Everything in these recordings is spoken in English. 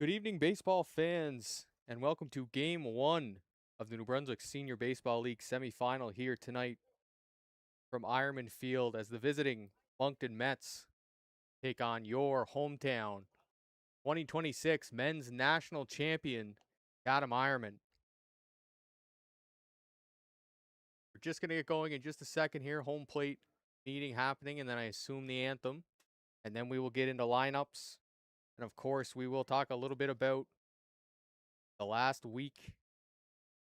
Good evening, baseball fans, and welcome to Game 1 of the New Brunswick Senior Baseball League semifinal here tonight from Ironman Field as the visiting Moncton Mets take on your hometown 2026 Men's National Champion, Chatham Ironmen. We're just going to get going in just a second here. Home plate meeting happening, and then I assume the anthem, and then we will get into lineups. And of course, we will talk a little bit about the last week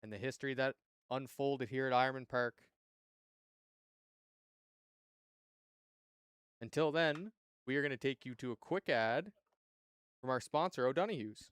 and the history that unfolded here at Ironman Park. Until then, we are going to take you to a quick ad from our sponsor, O'Donaghues.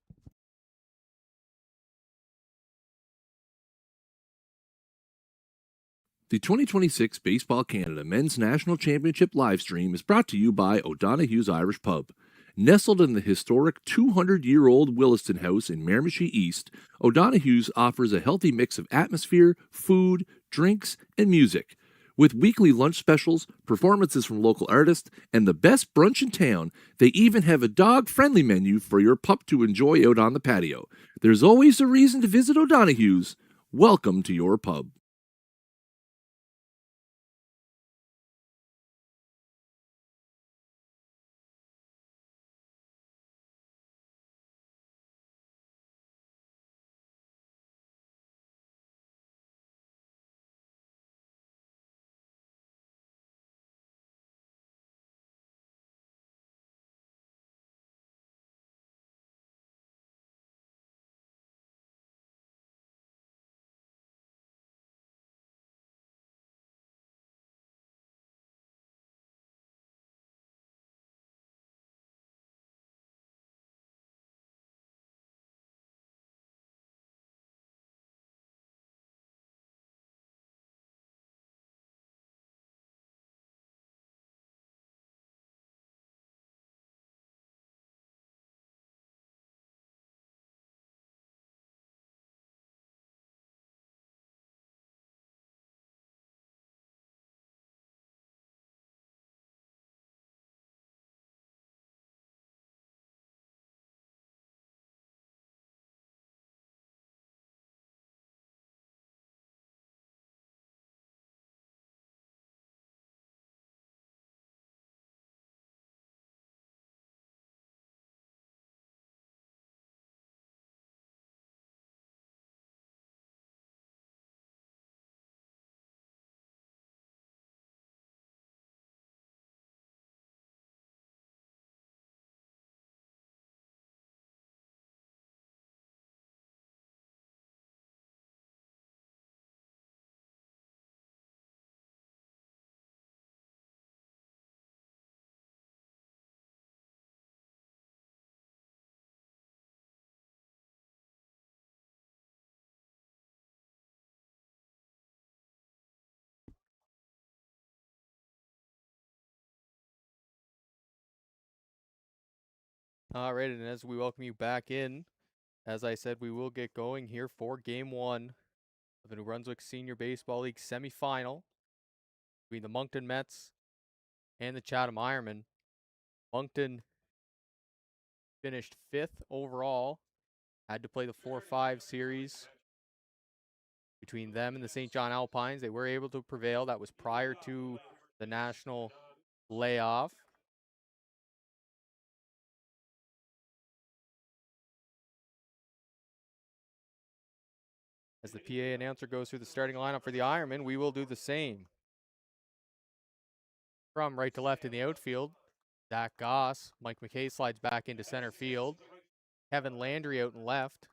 The 2026 Baseball Canada Men's National Championship livestream is brought to you by O'Donaghues Irish Pub. Nestled in the historic 200-year-old Williston House in Miramichi East, O'Donaghues offers a healthy mix of atmosphere, food, drinks, and music. With weekly lunch specials, performances from local artists, and the best brunch in town, they even have a dog-friendly menu for your pup to enjoy out on the patio. There's always a reason to visit O'Donaghues. Welcome to your pub. All right, and as we welcome you back in, as I said, we will get going here for Game 1 of the New Brunswick Senior Baseball League semifinal between the Moncton Mets and the Chatham Ironmen. Moncton finished 5th overall, had to play the 4-5 series between them and the St. John Alpines. They were able to prevail. That was prior to the national layoff. As the PA announcer goes through the starting lineup for the Ironmen, we will do the same. From right to left in the outfield, Zach Goss. Mike McKay slides back into center field. Kevin Landry out in left.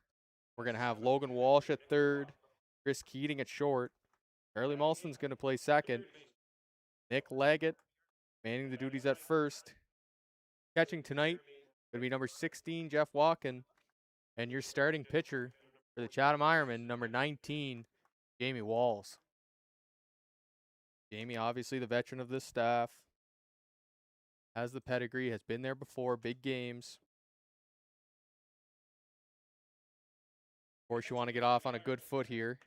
We're going to have Logan Walsh at third. Chris Keating at short. Charlie Molson's going to play second. Nick Leggett manning the duties at first. Catching tonight going to be number 16, Jeff Walken. And your starting pitcher for the Chatham Ironmen, number 19, Jamie Walls. Jamie, obviously the veteran of this staff. Has the pedigree, has been there before, big games. Of course, you want to get off on a good foot here.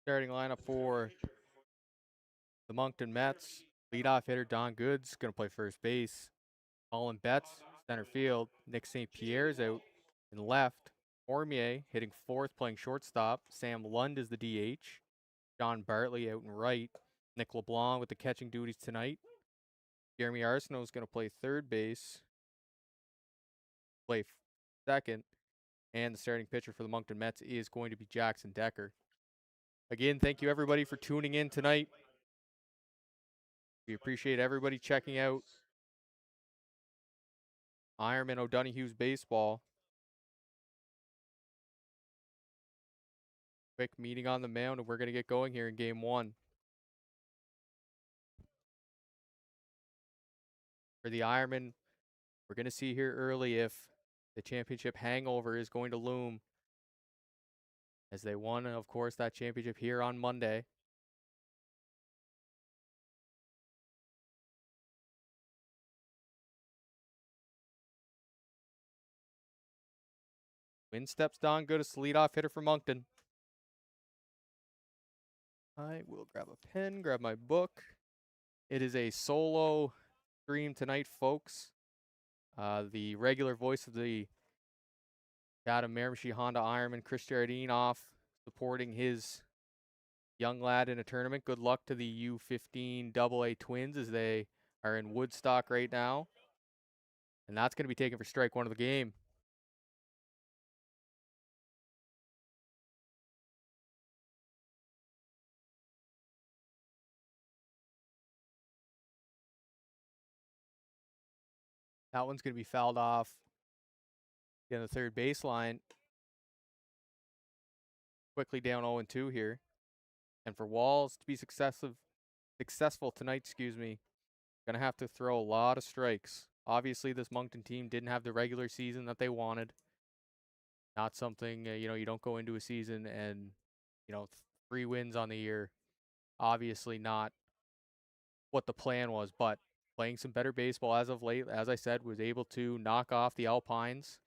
Starting lineup for the Moncton Mets. Leadoff hitter Don Goods going to play first base. Colin Betts, center field. Nick St. Pierre's out in left. Cormier hitting fourth, playing shortstop. Sam Lund is the DH. John Bartley out in right. Nick LeBlanc with the catching duties tonight. Jeremy Arsenault is going to play third base. Play second. And the starting pitcher for the Moncton Mets is going to be Jackson Decker. Again, thank you everybody for tuning in tonight. We appreciate everybody checking out Ironmen O'Donaghues Baseball. Quick meeting on the mound, and we're going to get going here in game one. For the Ironmen, we're going to see here early if the championship hangover is going to loom, as they won, of course, that championship here on Monday. Win steps Don Goodis, leadoff hitter for Moncton. I will grab a pen, grab my book. It is a solo stream tonight, folks. The regular voice of the Chatham Miramichi Honda Ironman, Chris Jardine, off supporting his young lad in a tournament. Good luck to the U15 AA Twins as they are in Woodstock right now. And that's going to be taken for strike one of the game. That one's going to be fouled off. Again, the third baseline. Quickly down 0-2 here. And for Walls to be successful tonight, going to have to throw a lot of strikes. Obviously, this Moncton team didn't have the regular season that they wanted. Not something, you don't go into a season and, 3 wins on the year. Obviously not what the plan was, but playing some better baseball as of late, as I said, was able to knock off the Alpines,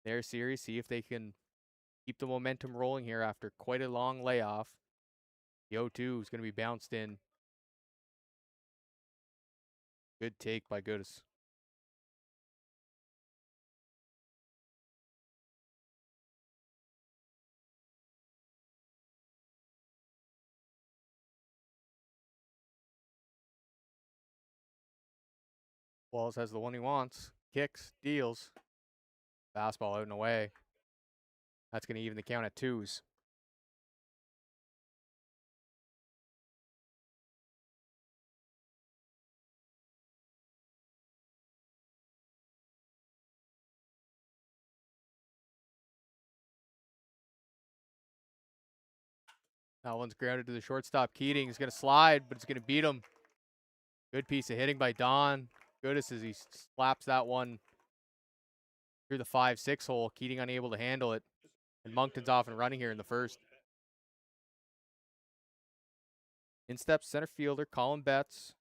their series, see if they can keep the momentum rolling here after quite a long layoff. The 0-2 is going to be bounced in. Good take by Goodis. Walls has the one he wants. Kicks, deals. Fastball out and away. That's going to even the count at 2s. That one's grounded to the shortstop. Keating is going to slide, but it's going to beat him. Good piece of hitting by Don Goodis as he slaps that one through the 5-6 hole. Keating unable to handle it. And Moncton's off and running here in the first. In steps center fielder Colin Betts.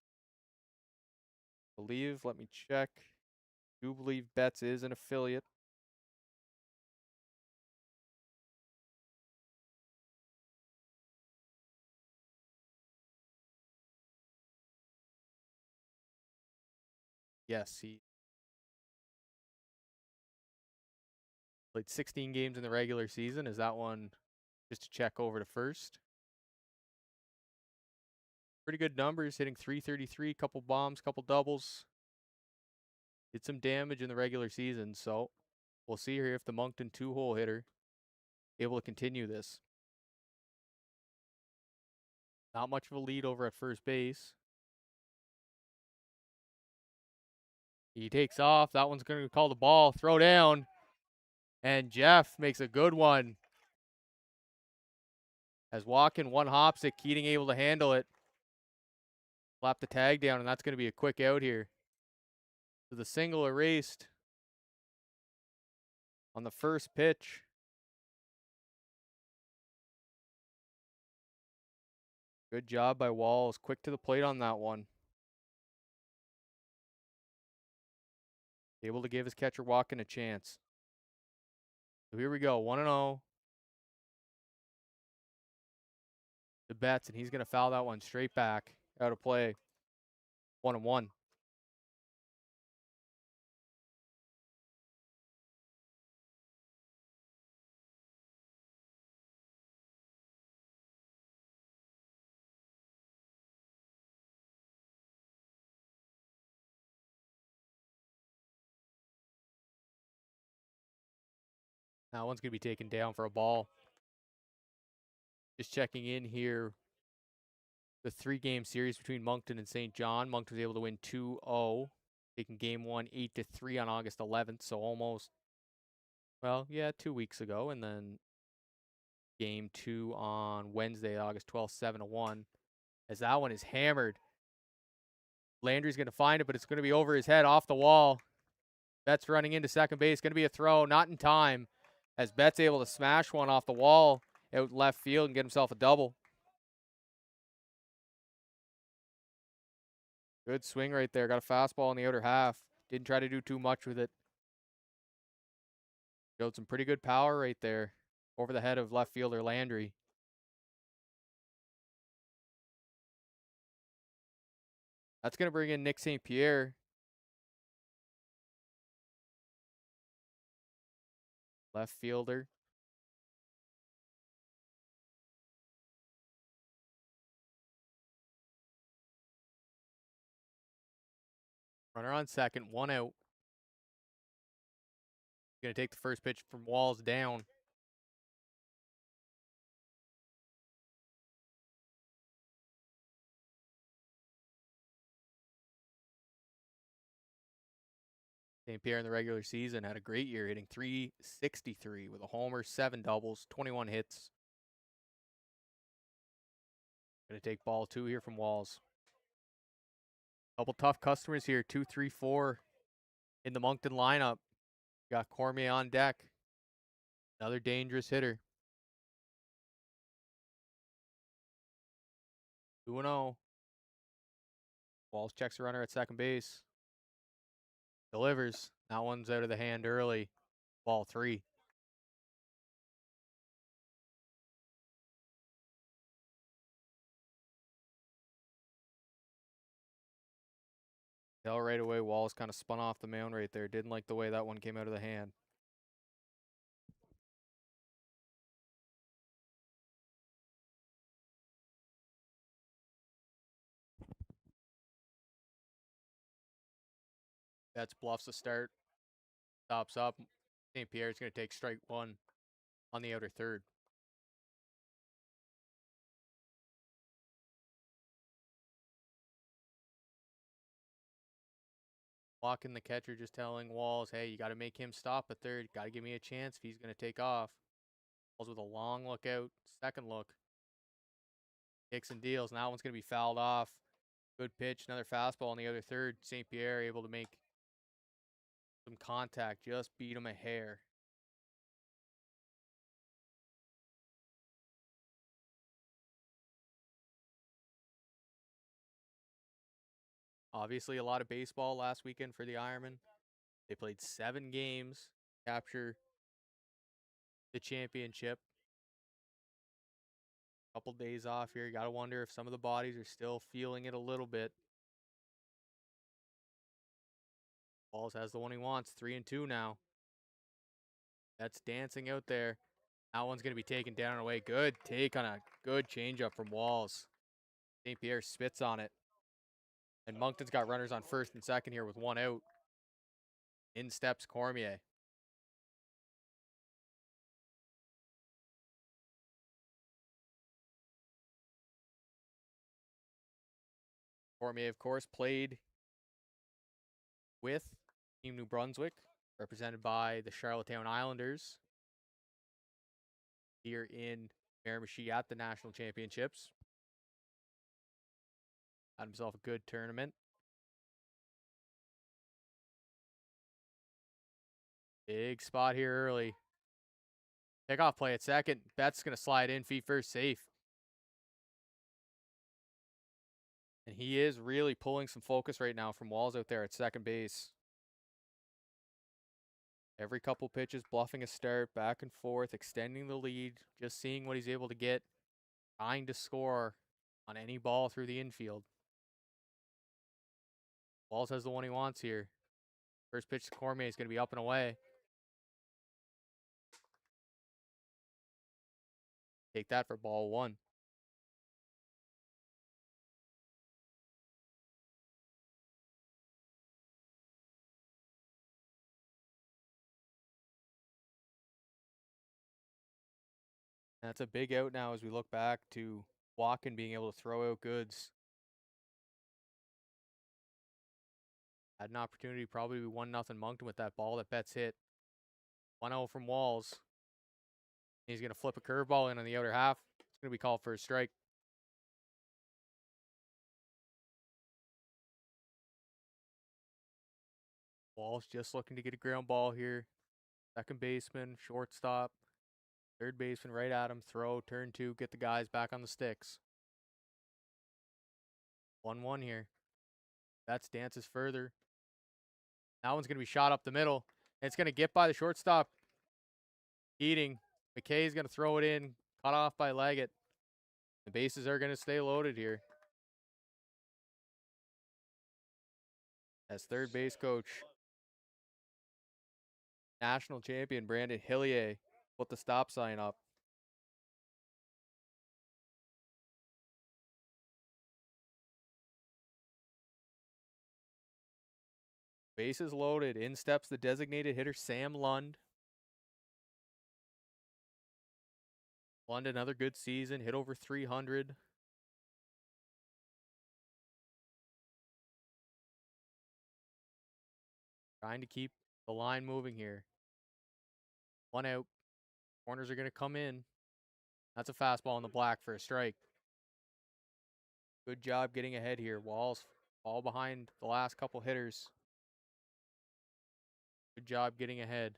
Let me check. Do believe Betts is an affiliate. Yes, he played 16 games in the regular season. Is that one just to check over to first? Pretty good numbers, hitting .333, couple bombs, couple doubles. Did some damage in the regular season, so we'll see here if the Moncton 2-hole hitter able to continue this. Not much of a lead over at first base. He takes off. That one's going to call the ball. Throw down. And Jeff makes a good one. As walking one hops it, Keating able to handle it. Slap the tag down, and that's going to be a quick out here. So the single erased on the first pitch. Good job by Walls. Quick to the plate on that one. Able to give his catcher Walken a chance. So here we go, 1-0. to Betts, and he's going to foul that one straight back out of play. 1-1. That one's going to be taken down for a ball. Just checking in here. The 3-game series between Moncton and St. John. Moncton was able to win 2-0, taking game 1 8-3 on August 11th. So almost, 2 weeks ago. And then game 2 on Wednesday, August 12th, 7-1. As that one is hammered. Landry's going to find it, but it's going to be over his head off the wall. Betts running into second base. Going to be a throw, not in time. As Betts able to smash one off the wall out left field and get himself a double. Good swing right there. Got a fastball in the outer half. Didn't try to do too much with it. Showed some pretty good power right there over the head of left fielder Landry. That's going to bring in Nick St. Pierre. Left fielder. Runner on second, 1 out. Going to take the first pitch from Walls down. St. Pierre in the regular season had a great year, hitting .363 with a homer, 7 doubles, 21 hits. Going to take ball 2 here from Walls. Couple tough customers here, 2, 3, 4 in the Moncton lineup. Got Cormier on deck. Another dangerous hitter. 2-0. Walls checks a runner at second base. Delivers. That one's out of the hand early. Ball 3. Tell right away, Walls kind of spun off the mound right there. Didn't like the way that one came out of the hand. That's bluffs a start. Stops up. St. Pierre's going to take strike 1 on the outer third. Walking the catcher, just telling Walls, hey, you got to make him stop at third. Got to give me a chance if he's going to take off. Walls with a long look out. Second look. Kicks and deals. Now that one's going to be fouled off. Good pitch. Another fastball on the other third. St. Pierre able to make some contact. Just beat him a hair. Obviously, a lot of baseball last weekend for the Ironmen. They played 7 games, capture the championship. Couple days off here. You got to wonder if some of the bodies are still feeling it a little bit. Walls has the one he wants. 3-2 now. That's dancing out there. That one's going to be taken down and away. Good take on a good changeup from Walls. St. Pierre spits on it. And Moncton's got runners on first and second here with 1 out. In steps Cormier. Cormier, of course, played with Team New Brunswick, represented by the Charlottetown Islanders here in Miramichi at the National Championships. Had himself a good tournament. Big spot here early. Takeoff play at second. Betts going to slide in, feet first, safe. And he is really pulling some focus right now from Walls out there at second base. Every couple pitches, bluffing a start, back and forth, extending the lead, just seeing what he's able to get trying to score on any ball through the infield. Walls has the one he wants here. First pitch to Cormier is going to be up and away. Take that for ball one. That's a big out now as we look back to Walken being able to throw out goods. Had an opportunity to probably be 1-0 Moncton with that ball that Betts hit. 1-0 from Walls. He's going to flip a curveball in on the outer half. It's going to be called for a strike. Walls just looking to get a ground ball here. Second baseman, shortstop, third baseman right at him. Throw, turn two, get the guys back on the sticks. 1-1 here. That dances further. That one's going to be shot up the middle. And it's going to get by the shortstop. Eating. McKay's going to throw it in. Cut off by Leggett. The bases are going to stay loaded here. As third base coach, national champion Brandon Hillier put the stop sign up. Bases loaded. In steps the designated hitter, Sam Lund. Lund, another good season. Hit over 300. Trying to keep the line moving here. 1 out. Corners are going to come in. That's a fastball in the black for a strike. Good job getting ahead here. Walls all behind the last couple hitters. Good job getting ahead.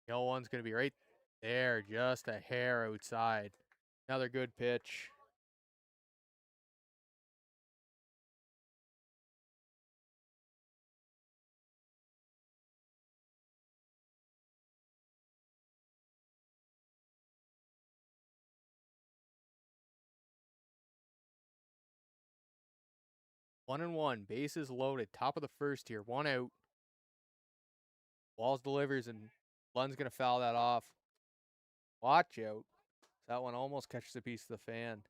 The 0-1's going to be right there, just a hair outside. Another good pitch. One and one, bases loaded, top of the first here, 1 out. Walls delivers and Lund's going to foul that off. Watch out. That one almost catches a piece of the fan.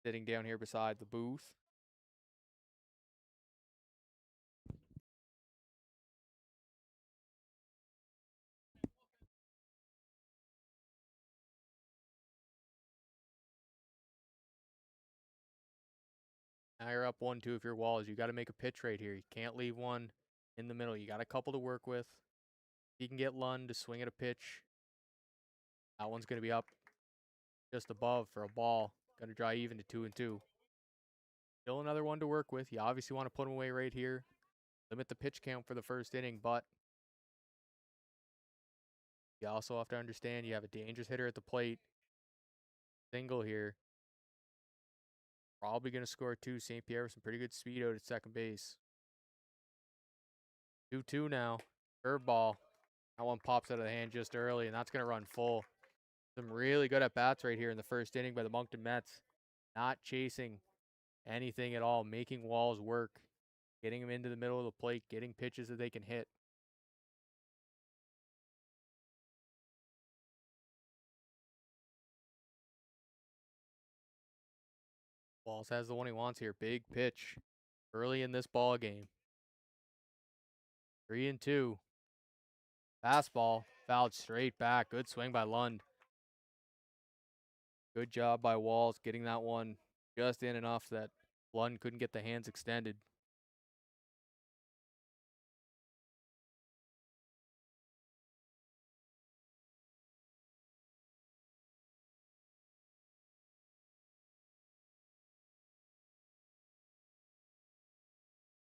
Sitting down here beside the booth. Now you're up 1-2 if you're Walls. You got to make a pitch right here. You can't leave one in the middle. You got a couple to work with. You can get Lund to swing at a pitch. That one's going to be up just above for a ball. Going to dry even to 2-2. Still another one to work with. You obviously want to put him away right here. Limit the pitch count for the first inning, but you also have to understand you have a dangerous hitter at the plate. Single here. Probably going to score 2. St. Pierre with some pretty good speed out at second base. 2-2 now. Curveball. That one pops out of the hand just early, and that's going to run full. Some really good at-bats right here in the first inning by the Moncton Mets. Not chasing anything at all. Making Walls work. Getting them into the middle of the plate. Getting pitches that they can hit. Walls has the one he wants here. Big pitch early in this ball game. 3-2. Fastball fouled straight back. Good swing by Lund. Good job by Walls getting that one just in enough that Lund couldn't get the hands extended.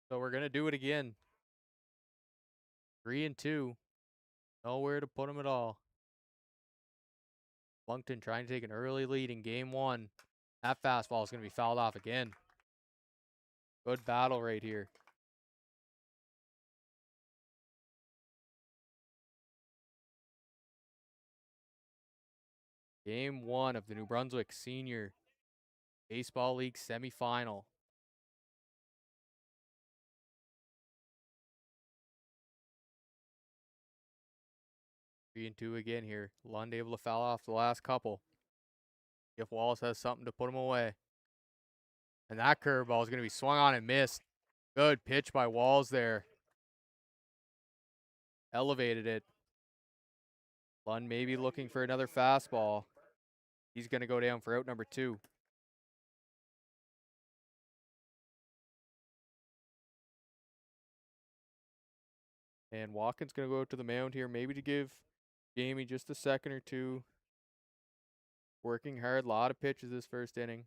So we're going to do it again. 3-2. Nowhere to put him at all. Moncton trying to take an early lead in game 1. That fastball is going to be fouled off again. Good battle right here. Game 1 of the New Brunswick Senior Baseball League semifinal. Three and two again here. Lund able to foul off the last couple. If Wallace has something to put him away. And that curveball is going to be swung on and missed. Good pitch by Walls there. Elevated it. Lund maybe looking for another fastball. He's going to go down for out number 2. And Watkins going to go out to the mound here, maybe to give Jamie just a second or two. Working hard, a lot of pitches this first inning.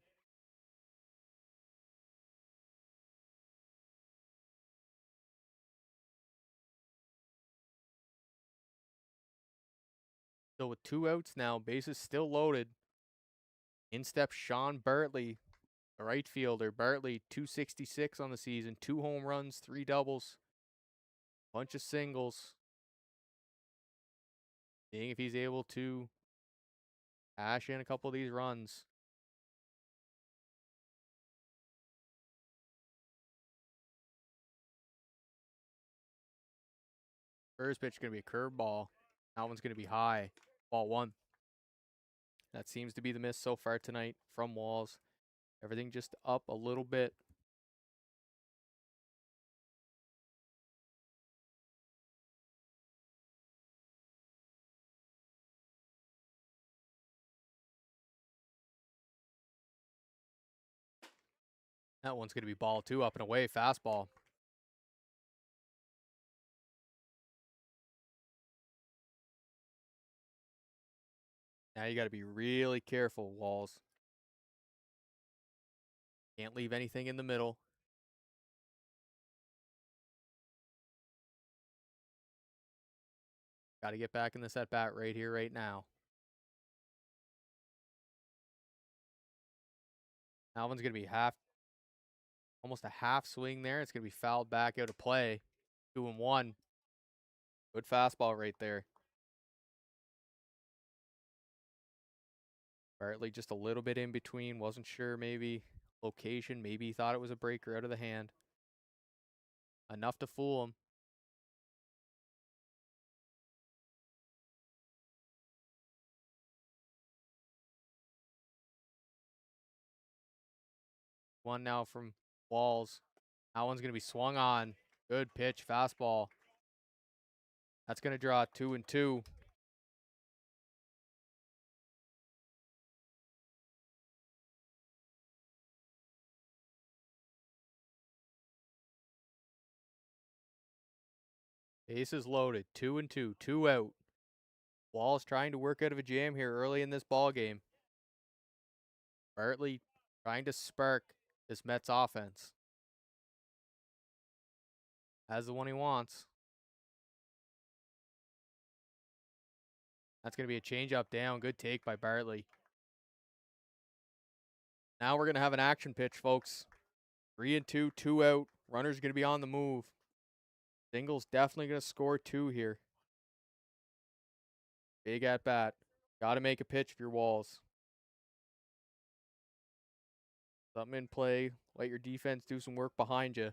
So with 2 outs now, bases still loaded. In steps Sean Bartley, the right fielder. Bartley, 266 on the season, 2 home runs, 3 doubles, bunch of singles. Seeing if he's able to cash in a couple of these runs. First pitch is going to be a curveball. That one's going to be high. Ball 1. That seems to be the miss so far tonight from Walls. Everything just up a little bit. That one's going to be ball 2, up and away, fastball. Now you got to be really careful, Walls. Can't leave anything in the middle. Got to get back in this at bat right here, right now. That one's going to be almost a half swing there. It's going to be fouled back out of play. 2-1. Good fastball right there. Bartley just a little bit in between. Wasn't sure maybe location. Maybe he thought it was a breaker out of the hand. Enough to fool him. One now from Walls. That one's going to be swung on. Good pitch, fastball. That's going to draw 2-2. Bases loaded, 2-2, 2 out. Walls trying to work out of a jam here early in this ball game. Bartley trying to spark this Mets offense. Has the one he wants. That's going to be a changeup down. Good take by Bartley. Now we're going to have an action pitch, folks. 3-2, 2 out. Runner's going to be on the move. Single's definitely going to score 2 here. Big at bat. Got to make a pitch if you're Walls. Something in play. Let your defense do some work behind you.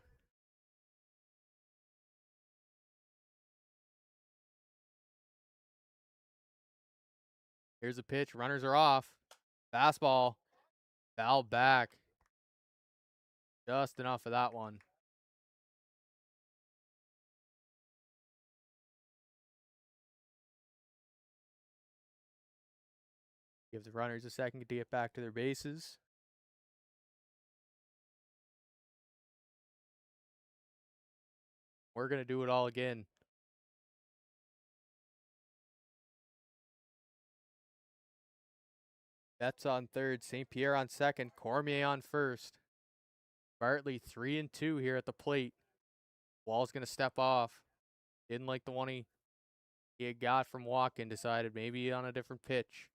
Here's a pitch. Runners are off. Fastball. Foul back. Just enough of that one. Give the runners a second to get back to their bases. We're going to do it all again. Betts on third. St. Pierre on second. Cormier on first. Bartley 3-2 here at the plate. Wall's going to step off. Didn't like the one he had got from Walken. Decided maybe on a different pitch.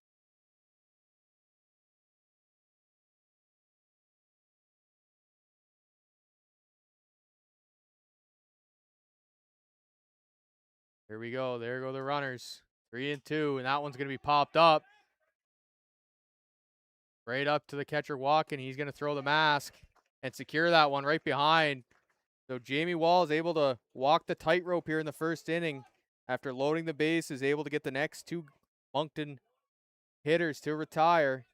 Here we go. There go the runners. 3-2, and that one's going to be popped up. Right up to the catcher walking. He's going to throw the mask and secure that one right behind. So Jamie Wall is able to walk the tightrope here in the first inning. After loading the base, is able to get the next two Moncton hitters to retire.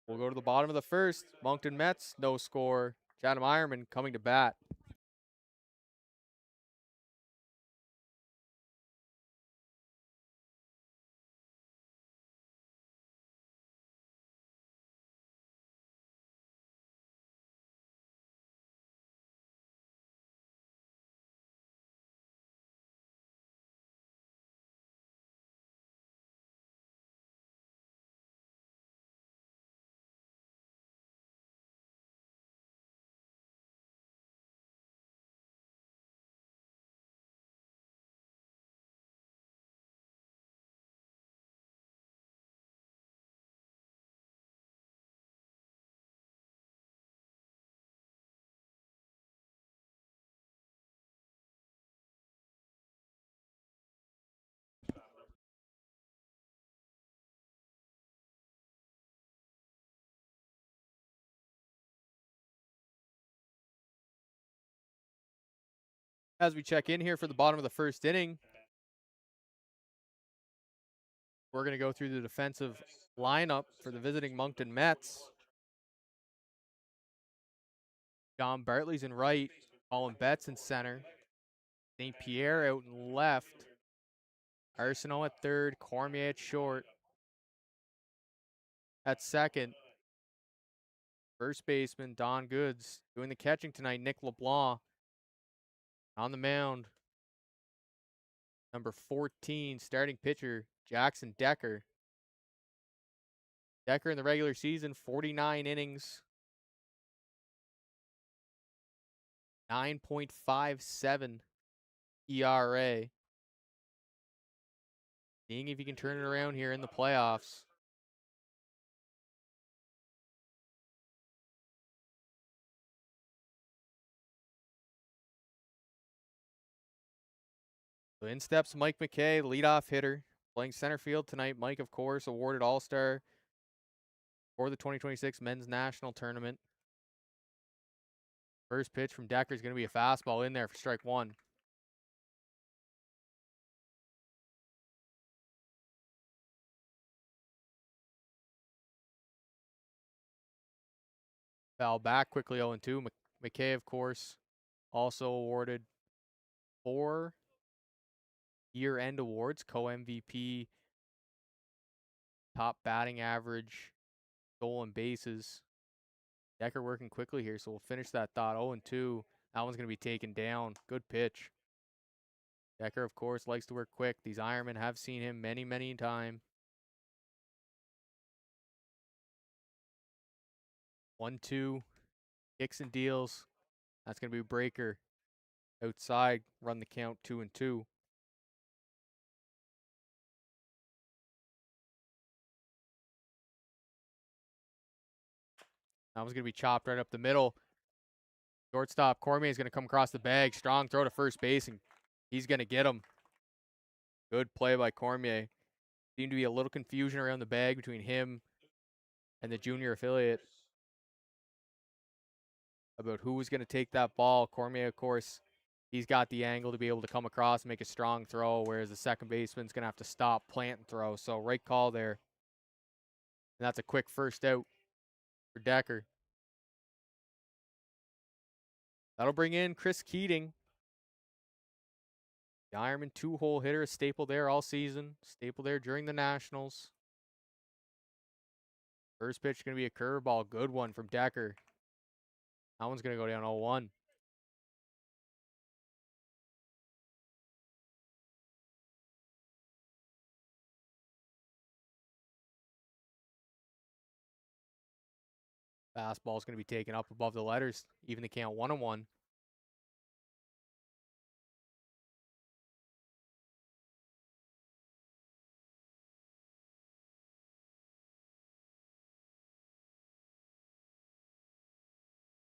We'll go to the bottom of the first. Moncton Mets, no score. Chatham Ironmen coming to bat. As we check in here for the bottom of the first inning, we're going to go through the defensive lineup for the visiting Moncton Mets. John Bartley's in right. Colin Betts in center. St. Pierre out in left. Arsenault at third. Cormier at short. At second, first baseman Don Goods. Doing the catching tonight, Nick LeBlanc. On the mound, number 14, starting pitcher, Jackson Decker. Decker in the regular season, 49 innings, 9.57 ERA. Seeing if he can turn it around here in the playoffs. So in steps Mike McKay, leadoff hitter, playing center field tonight. Mike, of course, awarded All-Star for the 2026 Men's National Tournament. First pitch from Decker is going to be a fastball in there for strike one. Foul back quickly 0-2. McKay, of course, also awarded 4 year-end awards, co-MVP, top batting average, stolen bases. Decker working quickly here, so we'll finish that thought. 0-2. That one's going to be taken down. Good pitch. Decker, of course, likes to work quick. These Ironmen have seen him many, many times. 1-2. Kicks and deals. That's going to be a breaker. Outside, run the count 2-2. That one's going to be chopped right up the middle. Shortstop Cormier is going to come across the bag. Strong throw to first base, and he's going to get him. Good play by Cormier. Seemed to be a little confusion around the bag between him and the junior affiliate about who was going to take that ball. Cormier, of course, he's got the angle to be able to come across and make a strong throw, whereas the second baseman's going to have to stop, plant, and throw. So right call there. And that's a quick first out for Decker. That'll bring in Chris Keating. The Ironman two-hole hitter, a staple there all season. Staple there during the Nationals. First pitch going to be a curveball. Good one from Decker. That one's going to go down 0-1. Fastball is going to be taken up above the letters. Even the count 1-1.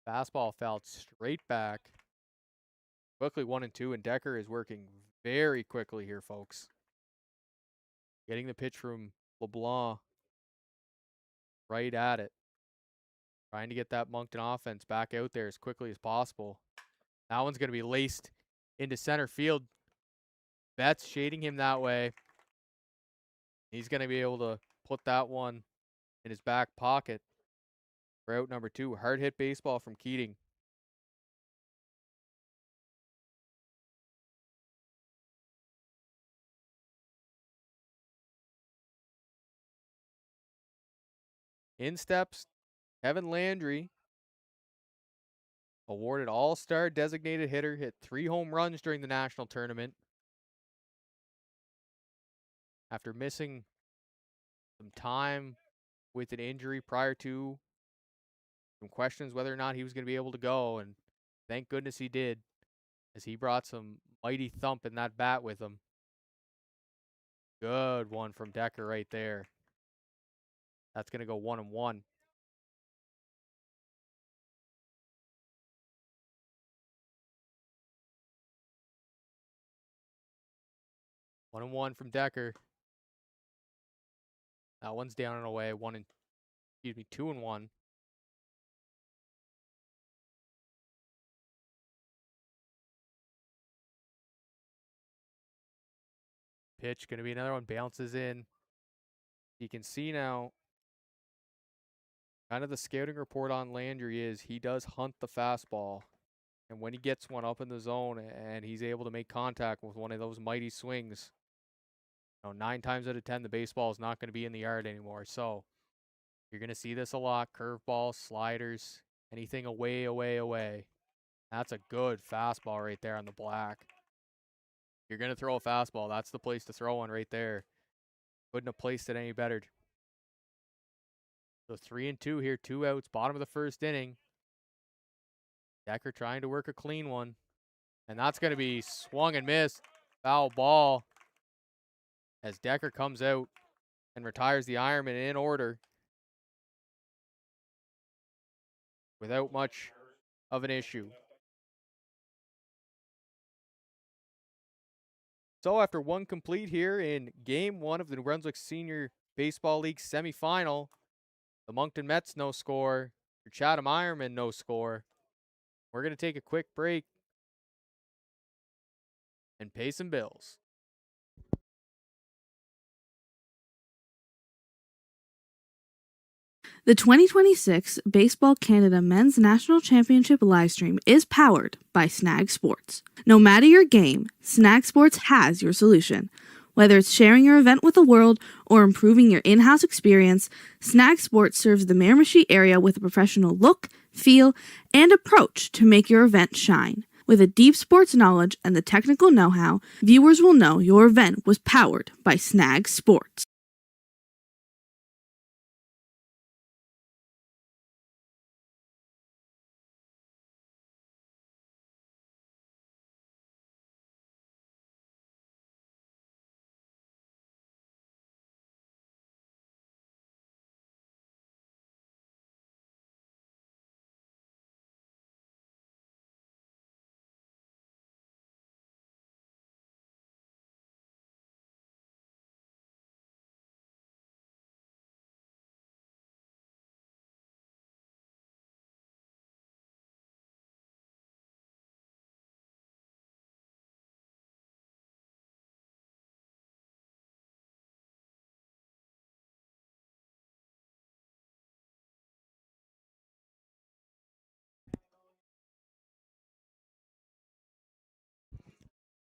Fastball fouled straight back. Quickly 1-2, and Decker is working very quickly here, folks. Getting the pitch from LeBlanc right at it. Trying to get that Moncton offense back out there as quickly as possible. That one's going to be laced into center field. Betts shading him that way. He's going to be able to put that one in his back pocket for out number 2. Hard hit baseball from Keating. In steps Kevin Landry, awarded all-star designated hitter, hit 3 home runs during the national tournament. After missing some time with an injury prior to, some questions whether or not he was going to be able to go, and thank goodness he did, as he brought some mighty thump in that bat with him. Good one from Decker right there. That's going to go 1-1. One and one from Decker. That one's down and away. 2-1. Pitch going to be another one. Bounces in. You can see now, kind of the scouting report on Landry is he does hunt the fastball. And when he gets one up in the zone and he's able to make contact with one of those mighty swings, 9 times out of 10, the baseball is not going to be in the yard anymore. So you're going to see this a lot. Curveballs, sliders, anything away, away, away. That's a good fastball right there on the black. You're going to throw a fastball. That's the place to throw one right there. Couldn't have placed it any better. So 3-2 here, 2 outs, bottom of the first inning. Decker trying to work a clean one. And that's going to be swung and missed. Foul ball. As Decker comes out and retires the Ironman in order without much of an issue. So after one complete here in Game 1 of the New Brunswick Senior Baseball League semifinal, the Moncton Mets no score, the Chatham Ironmen no score. We're going to take a quick break and pay some bills. The 2026 Baseball Canada Men's National Championship livestream is powered by Snag Sports. No matter your game, Snag Sports has your solution. Whether it's sharing your event with the world or improving your in-house experience, Snag Sports serves the Miramichi area with a professional look, feel, and approach to make your event shine. With a deep sports knowledge and the technical know-how, viewers will know your event was powered by Snag Sports.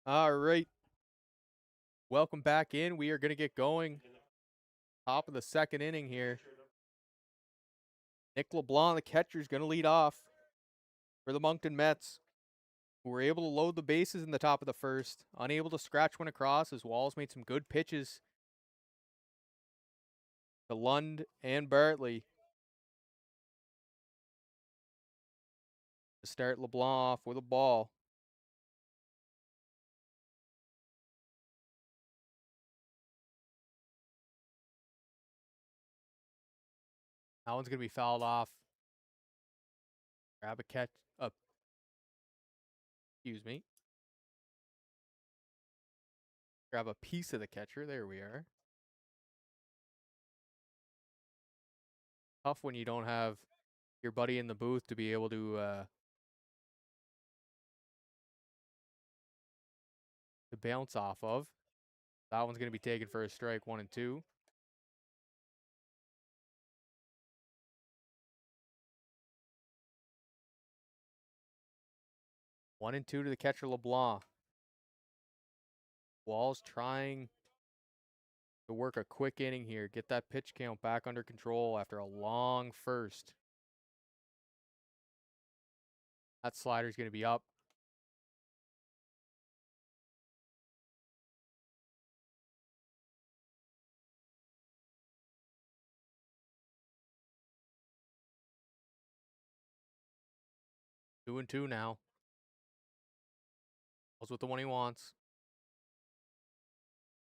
All right. Welcome back in. We are going to get going. Top of the second inning here. Nick LeBlanc, the catcher, is going to lead off for the Moncton Mets, who were able to load the bases in the top of the first. Unable to scratch one across as Walls made some good pitches to Lund and Bartley to start LeBlanc off with a ball. That one's going to be fouled off. Grab a catch. Excuse me. Grab a piece of the catcher. There we are. tough when you don't have your buddy in the booth to be able to bounce off of. That one's going to be taken for a strike, 1-2. One and two to the catcher LeBlanc. Walls trying to work a quick inning here. Get that pitch count back under control after a long first. That slider's going to be up. Two and two now. Goes with the one he wants.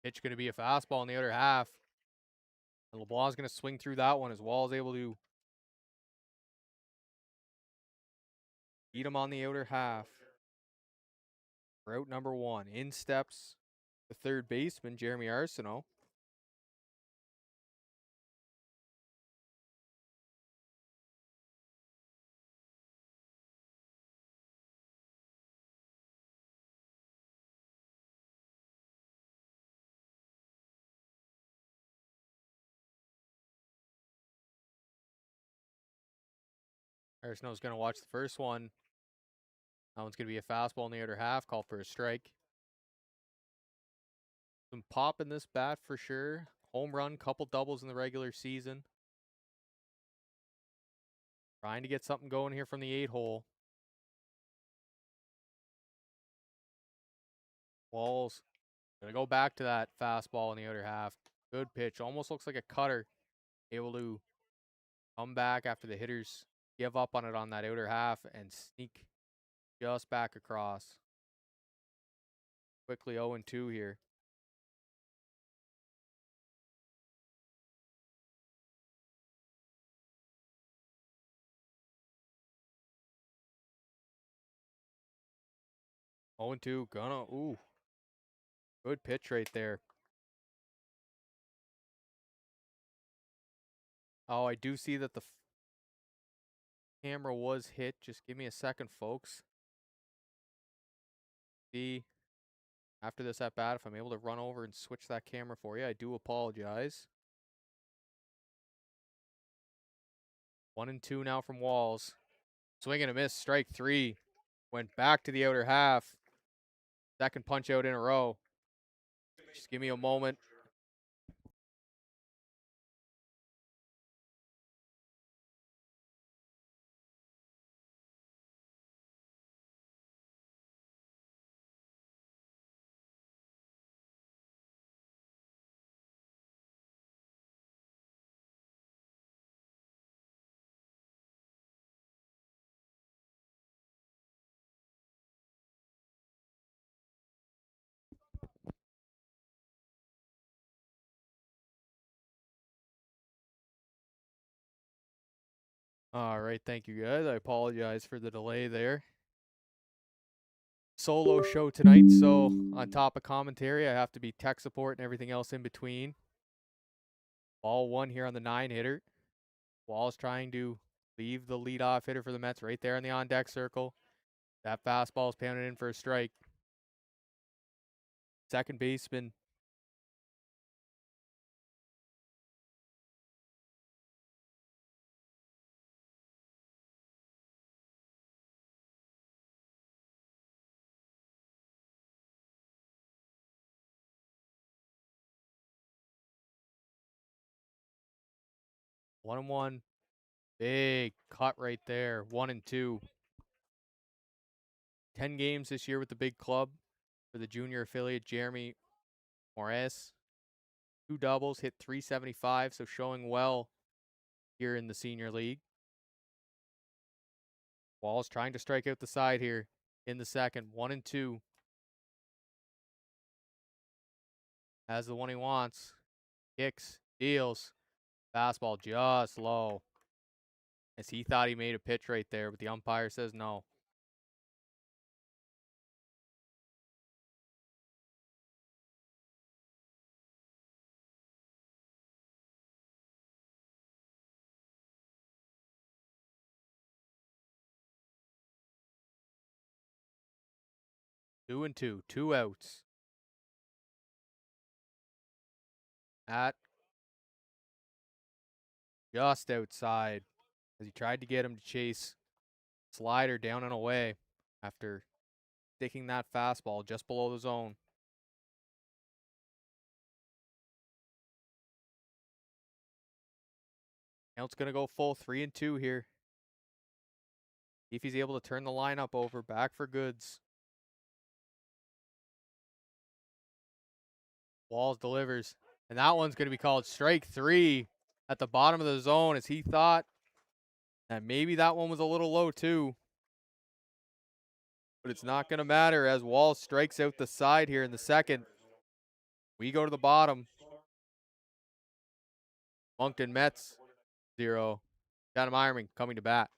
Pitch going to be a fastball in the other half. And LeBlanc's going to swing through that one as Wall's able to beat him on the outer half. Route number one. In steps the third baseman, Jeremy Arsenault. Arsenault's going to watch the first one. That one's going to be a fastball in the outer half, called for a strike. Some pop in this bat for sure. Home run, couple doubles in the regular season. Trying to get something going here from the 8-hole. Walls going to go back to that fastball in the outer half. Good pitch. Almost looks like a cutter. Able to come back after the hitters give up on it on that outer half and sneak just back across. Quickly 0-2 here. Oh and 2, ooh. Good pitch right there. Oh, I do see that the camera was hit. Just give me a second, folks. See, after this at bat, if I'm able to run over and switch that camera for you, I do apologize. 1-2 now from Walls. Swing and a miss, strike 3. Went back to the outer half. Second punch out in a row. Just give me a moment. All right, thank you guys. I apologize for the delay there. Solo show tonight, so on top of commentary, I have to be tech support and everything else in between. Ball one here on the 9-hitter. Wall's trying to leave the leadoff hitter for the Mets right there in the on-deck circle. That fastball is pounded in for a strike. Second baseman. One and one. Big cut right there. 1-2. 10 games this year with the big club for the junior affiliate, Jeremy Moraes. 2 doubles, hit .375, so showing well here in the senior league. Walls trying to strike out the side here in the second. 1-2. Has the one he wants. Kicks, deals. Fastball just low. As he thought he made a pitch right there, but the umpire says no. 2-2, 2 outs. At just outside as he tried to get him to chase slider down and away after sticking that fastball just below the zone. Count's going to go full 3-2 here. See if he's able to turn the lineup over. Back for goods. Walls delivers. And that one's going to be called strike 3 at the bottom of the zone, as he thought that maybe that one was a little low too. But it's not going to matter as Walls strikes out the side here in the second. We go to the bottom. Moncton Mets 0. Chatham Ironmen coming to bat.